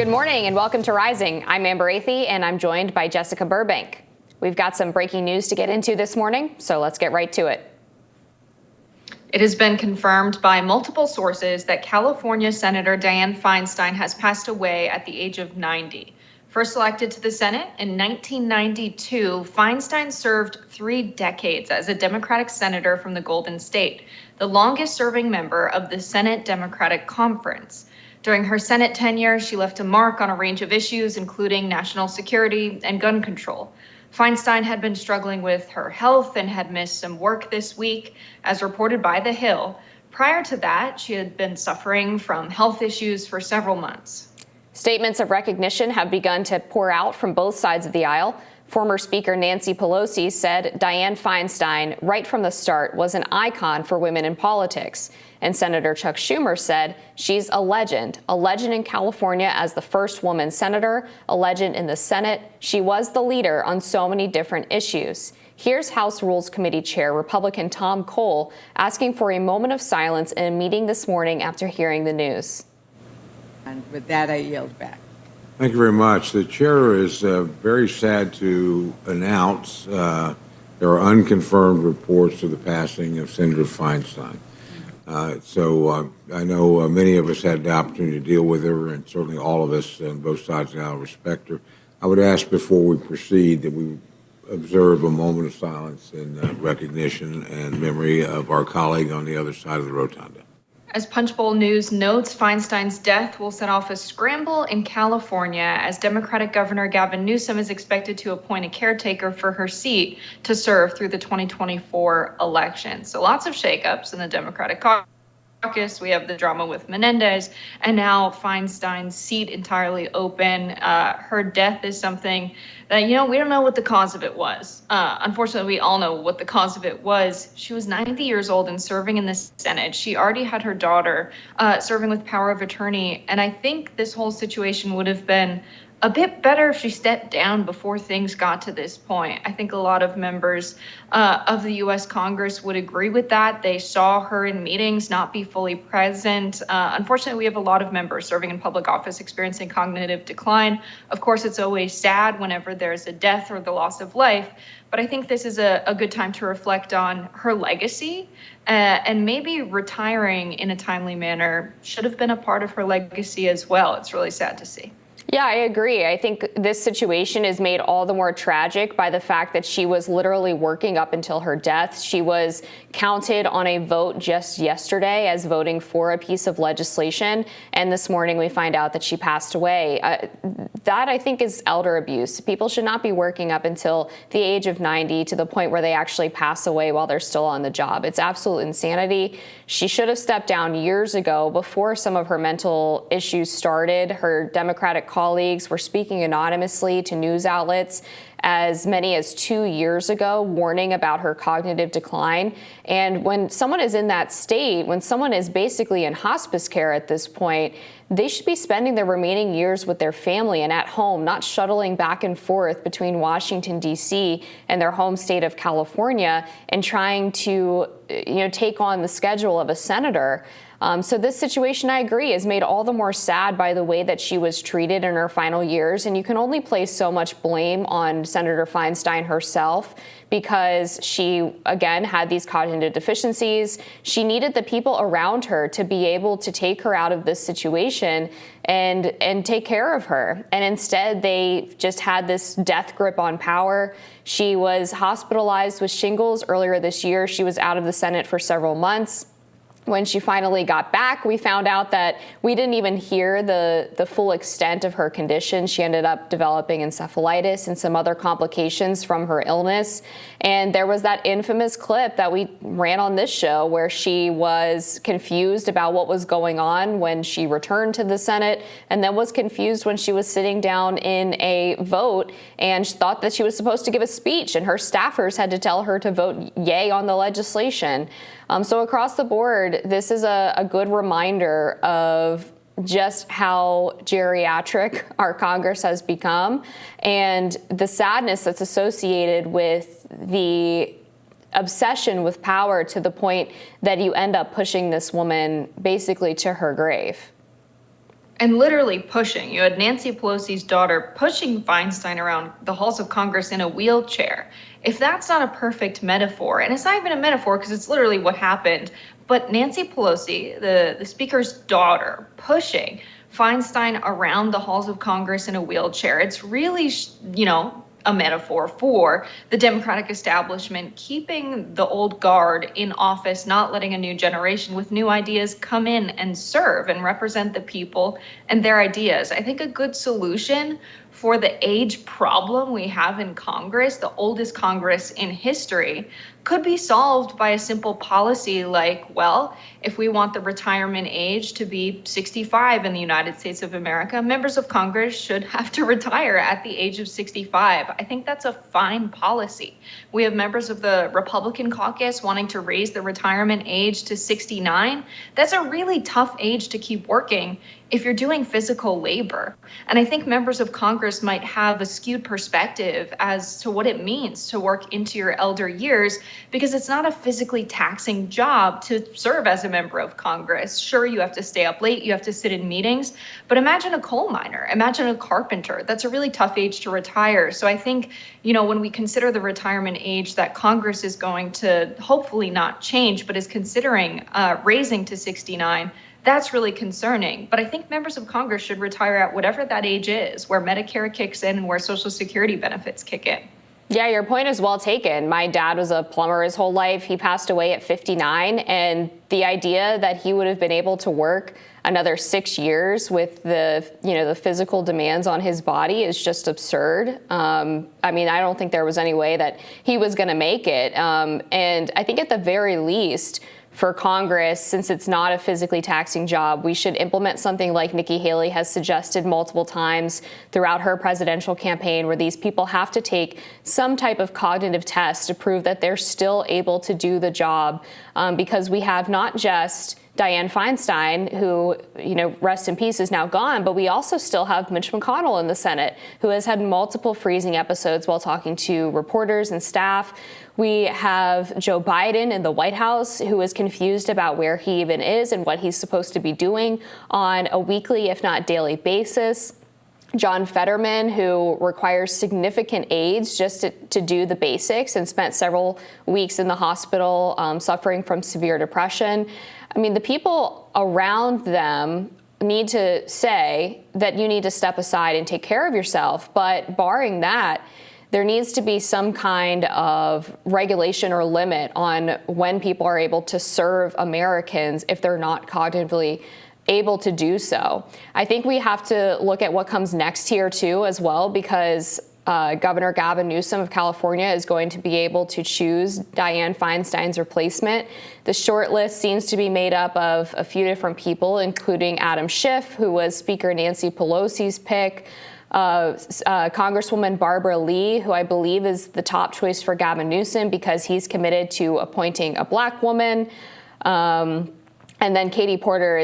Good morning and welcome to Rising. I'm Amber Athey and I'm joined by Jessica Burbank. We've got some breaking news to get into this morning, so let's get right to it. It has been confirmed by multiple sources that California Senator Sen Feinstein has passed away at the age of 90. First elected to the Senate in 1992, Feinstein served 3 decades as a Democratic senator from the Golden State, the longest serving member of the Senate Democratic Conference. During her Senate tenure, she left a mark on a range of issues, including national security and gun control. Feinstein had been struggling with her health and had missed some work this week, as reported by The Hill. Prior to that, she had been suffering from health issues for several months. Statements of recognition have begun to pour out from both sides of the aisle. Former Speaker Nancy Pelosi said Dianne Feinstein, right from the start, was an icon for women in politics. And Senator Chuck Schumer said she's a legend in California as the first woman senator, a legend in the Senate. She was the leader on so many different issues. Here's House Rules Committee Chair Republican Tom Cole asking for a moment of silence in a meeting this morning after hearing the news. And with that, I yield back. Thank you very much. The chair is very sad to announce there are unconfirmed reports of the passing of Senator Feinstein. So I know many of us had the opportunity to deal with her, and certainly all of us on both sides of the aisle respect her. I would ask before we proceed that we observe a moment of silence in recognition and memory of our colleague on the other side of the rotunda. As Punchbowl News notes, Feinstein's death will set off a scramble in California as Democratic Governor Gavin Newsom is expected to appoint a caretaker for her seat to serve through the 2024 election. So lots of shakeups in the Democratic caucus. We have the drama with Menendez, and now Feinstein's seat entirely open. Her death is something that, we don't know what the cause of it was. Unfortunately, we all know what the cause of it was. She was 90 years old and serving in the Senate. She already had her daughter serving with power of attorney. And I think this whole situation would have been a bit better if she stepped down before things got to this point. I think a lot of members of the U.S. Congress would agree with that. They saw her in meetings not be fully present. Unfortunately, we have a lot of members serving in public office experiencing cognitive decline. Of course, it's always sad whenever there's a death or the loss of life, but I think this is a good time to reflect on her legacy, and maybe retiring in a timely manner should have been a part of her legacy as well. It's really sad to see. Yeah, I agree. I think this situation is made all the more tragic by the fact that she was literally working up until her death. She was counted on a vote just yesterday as voting for a piece of legislation. And this morning we find out that she passed away. That, I think, is elder abuse. People should not be working up until the age of 90 to the point where they actually pass away while they're still on the job. It's absolute insanity. She should have stepped down years ago before some of her mental issues started. Her Democratic colleagues were speaking anonymously to news outlets as many as 2 years ago, warning about her cognitive decline. And when someone is in that state, when someone is basically in hospice care at this point, they should be spending their remaining years with their family and at home, not shuttling back and forth between Washington, D.C. and their home state of California and trying to, take on the schedule of a senator. So this situation, I agree, is made all the more sad by the way that she was treated in her final years. And you can only place so much blame on Senator Feinstein herself because she, again, had these cognitive deficiencies. She needed the people around her to be able to take her out of this situation and take care of her. And instead, they just had this death grip on power. She was hospitalized with shingles earlier this year. She was out of the Senate for several months. When she finally got back, we found out that we didn't even hear the full extent of her condition. She ended up developing encephalitis and some other complications from her illness. And there was that infamous clip that we ran on this show where she was confused about what was going on when she returned to the Senate, and then was confused when she was sitting down in a vote and thought that she was supposed to give a speech, and her staffers had to tell her to vote yay on the legislation. So across the board, this is a good reminder of just how geriatric our Congress has become and the sadness that's associated with the obsession with power to the point that you end up pushing this woman basically to her grave. And literally pushing. You had Nancy Pelosi's daughter pushing Feinstein around the halls of Congress in a wheelchair. If that's not a perfect metaphor, and it's not even a metaphor because it's literally what happened, but Nancy Pelosi, the speaker's daughter, pushing Feinstein around the halls of Congress in a wheelchair, it's really, a metaphor for the Democratic establishment keeping the old guard in office, not letting a new generation with new ideas come in and serve and represent the people and their ideas. I think a good solution for the age problem we have in Congress, the oldest Congress in history, could be solved by a simple policy like, well, if we want the retirement age to be 65 in the United States of America, members of Congress should have to retire at the age of 65. I think that's a fine policy. We have members of the Republican caucus wanting to raise the retirement age to 69. That's a really tough age to keep working if you're doing physical labor. And I think members of Congress might have a skewed perspective as to what it means to work into your elder years, because it's not a physically taxing job to serve as a member of Congress. Sure, you have to stay up late, you have to sit in meetings, but imagine a coal miner, imagine a carpenter. That's a really tough age to retire. So I think, when we consider the retirement age that Congress is going to hopefully not change, but is considering raising to 69, that's really concerning. But I think members of Congress should retire at whatever that age is, where Medicare kicks in and where Social Security benefits kick in. Yeah, your point is well taken. My dad was a plumber his whole life. He passed away at 59. And the idea that he would have been able to work another 6 years with the physical demands on his body is just absurd. I don't think there was any way that he was going to make it. And I think at the very least, for Congress, since it's not a physically taxing job, we should implement something like Nikki Haley has suggested multiple times throughout her presidential campaign, where these people have to take some type of cognitive test to prove that they're still able to do the job, because we have not just Dianne Feinstein, who, rest in peace, is now gone, but we also still have Mitch McConnell in the Senate, who has had multiple freezing episodes while talking to reporters and staff. We have Joe Biden in the White House, who is confused about where he even is and what he's supposed to be doing on a weekly, if not daily basis. John Fetterman, who requires significant aids just to do the basics and spent several weeks in the hospital suffering from severe depression. The people around them need to say that you need to step aside and take care of yourself. But barring that, there needs to be some kind of regulation or limit on when people are able to serve Americans if they're not cognitively able to do so. I think we have to look at what comes next here too as well, because Governor Gavin Newsom of California is going to be able to choose Dianne Feinstein's replacement. The short list seems to be made up of a few different people, including Adam Schiff, who was Speaker Nancy Pelosi's pick, Congresswoman Barbara Lee, who I believe is the top choice for Gavin Newsom because he's committed to appointing a black woman. And then Katie Porter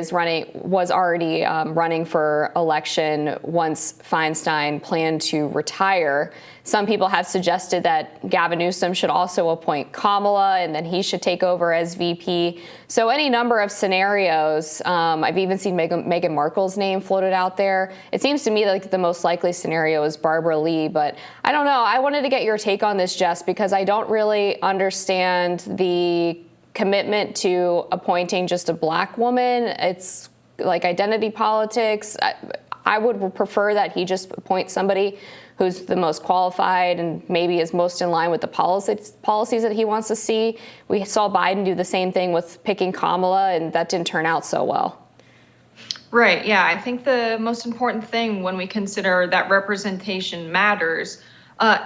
was already running for election once Feinstein planned to retire. Some people have suggested that Gavin Newsom should also appoint Kamala, and then he should take over as VP. So any number of scenarios. I've even seen Meghan Markle's name floated out there. It seems to me like the most likely scenario is Barbara Lee, but I don't know. I wanted to get your take on this, Jess, because I don't really understand the commitment to appointing just a black woman. It's like identity politics. I would prefer that he just appoint somebody who's the most qualified and maybe is most in line with the policies that he wants to see. We saw Biden do the same thing with picking Kamala, and that didn't turn out so well. Right. Yeah. I think the most important thing when we consider that representation matters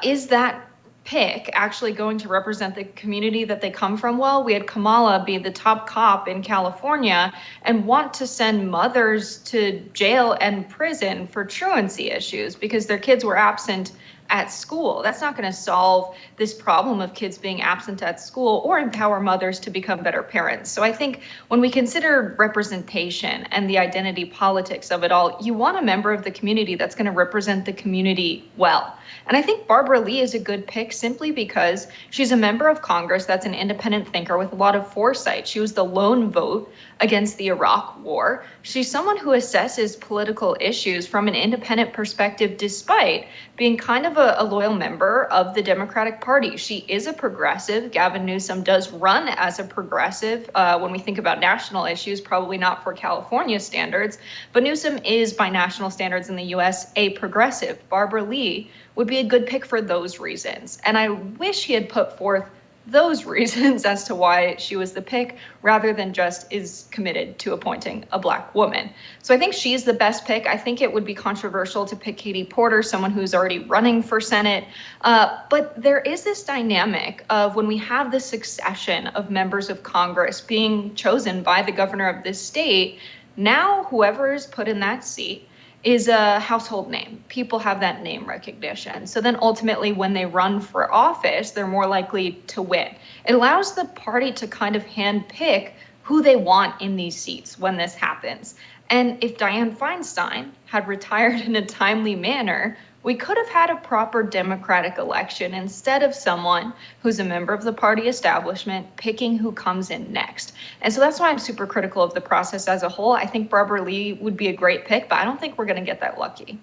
is that pick actually going to represent the community that they come from well. We had Kamala be the top cop in California and want to send mothers to jail and prison for truancy issues because their kids were absent at school. That's not going to solve this problem of kids being absent at school or empower mothers to become better parents. So I think when we consider representation and the identity politics of it all, you want a member of the community that's going to represent the community well. And I think Barbara Lee is a good pick simply because she's a member of Congress that's an independent thinker with a lot of foresight. She was the lone vote against the Iraq War. She's someone who assesses political issues from an independent perspective, despite being kind of a loyal member of the Democratic Party. She is a progressive. Gavin Newsom does run as a progressive when we think about national issues, probably not for California standards, but Newsom is, by national standards in the U.S., a progressive. Barbara Lee would be a good pick for those reasons. And I wish he had put forth those reasons as to why she was the pick, rather than just is committed to appointing a Black woman. So I think she's the best pick. I think it would be controversial to pick Katie Porter, someone who's already running for Senate. But there is this dynamic of when we have the succession of members of Congress being chosen by the governor of this state, now whoever is put in that seat is a household name. People have that name recognition. So then ultimately when they run for office, they're more likely to win. It allows the party to kind of handpick who they want in these seats when this happens. And if Dianne Feinstein had retired in a timely manner, we could have had a proper Democratic election instead of someone who's a member of the party establishment picking who comes in next. And so that's why I'm super critical of the process as a whole. I think Barbara Lee would be a great pick, but I don't think we're going to get that lucky.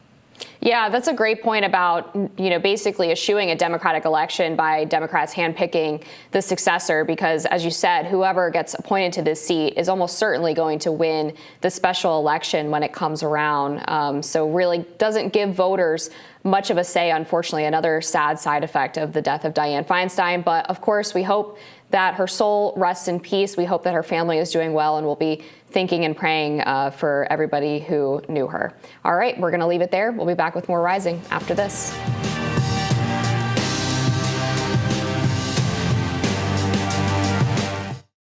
Yeah, that's a great point about, basically eschewing a Democratic election by Democrats handpicking the successor, because, as you said, whoever gets appointed to this seat is almost certainly going to win the special election when it comes around. So really doesn't give voters much of a say, unfortunately. Another sad side effect of the death of Dianne Feinstein. But of course, we hope that her soul rests in peace. We hope that her family is doing well, and we'll be thinking and praying for everybody who knew her. All right, we're going to leave it there. We'll be back with more Rising after this.